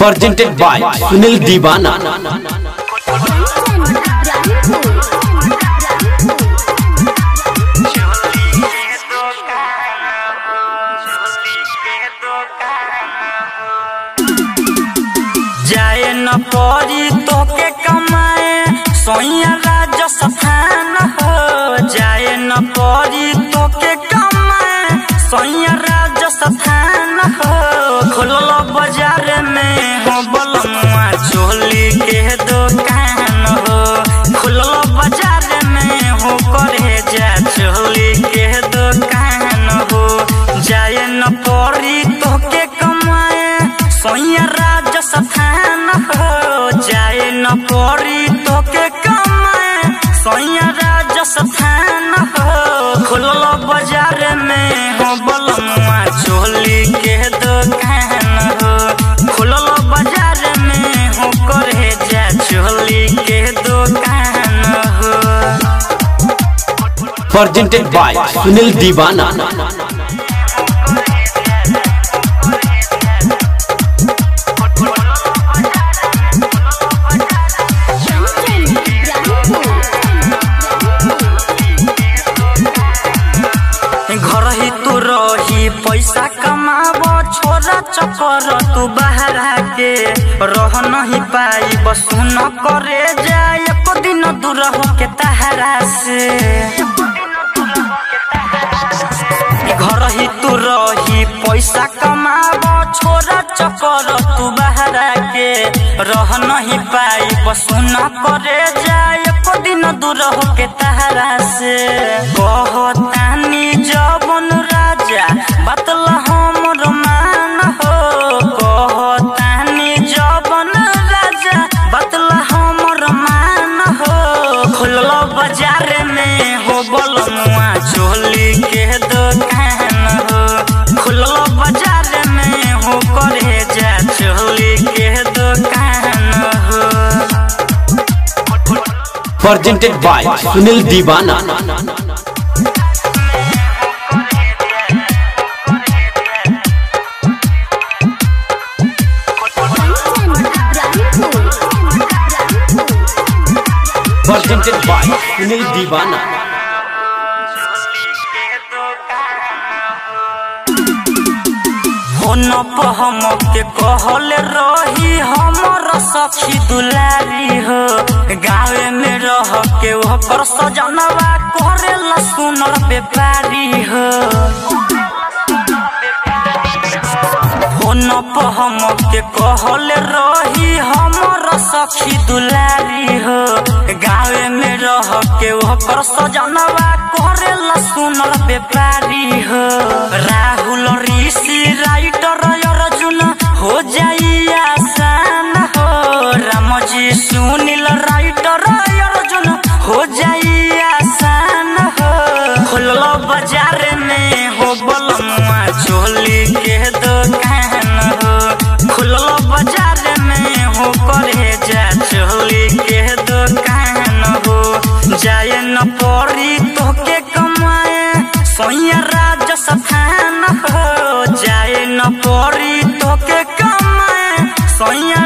presented by Sunil Divana। जाए न परी तोके कमाए सोइया राजा सफान हो। जाए न परी तोके कमाए सोइया राजा सफान हो। खोलल बाजार में हो बलमुआ चोली के दुकान हो। खोलल बाजार में हो करे जा चोली के दुकान हो। जाए न परी तोके कमाए सोइया राजा सफान हो। जाए न परी तोके कमाए सोइया राजा सफान हो। खुलल बाजार में हो बलमुआ चोली के दुकान हो। खुलल बाजार में हो करे जा चोली के दुकान हो। presented by Sunil Divana। घर ही तू रही पैसा कमाबो छोरा चकर तू बाहर के रह नहीं पाई बस न करे जाए एको दिन दूर हो के तहरा से। घर ही तू रही पैसा कमाबो छोरा चकर तू बाहर के रह नहीं पाई बस न करे जाए एको दिन दूर हो के तहरा से। कहतानी जबन राजा बतला हमर मान हो। कहतानी जबन राजा बतला हमर मान हो। खुलल बाजार में हो बलमुआ चोली के दुकान हो। खुलल बाजार में हो करे जा चोली के दुकान हो। presented by Sunil Divana। presented by Sunil Divana। हम के कहल रही हमर सखी दुलारी हो। गाँव में रह के ओकर सजनवा करेला सुनर व्यापारी हो। हम के कहल रही हमर सखी दुलारी हो। गाँव में रह के ओकर सजनवा करेला सुनर व्यापारी हो। राहुल ऋषि राइटर अर्जुन हो जाई आसान हो। रामजी सुनील राइटर अर्जुन हो जाई आसान हो। खुलल बाजार में हो बलमुआ चोली के दुकान हो। खुलल बाजार में हो करे जा चोली के दुकान हो। जाए न परी तोके कमाए सोइया राजा सफान हो। जाए न परी तोके कमाए सोइया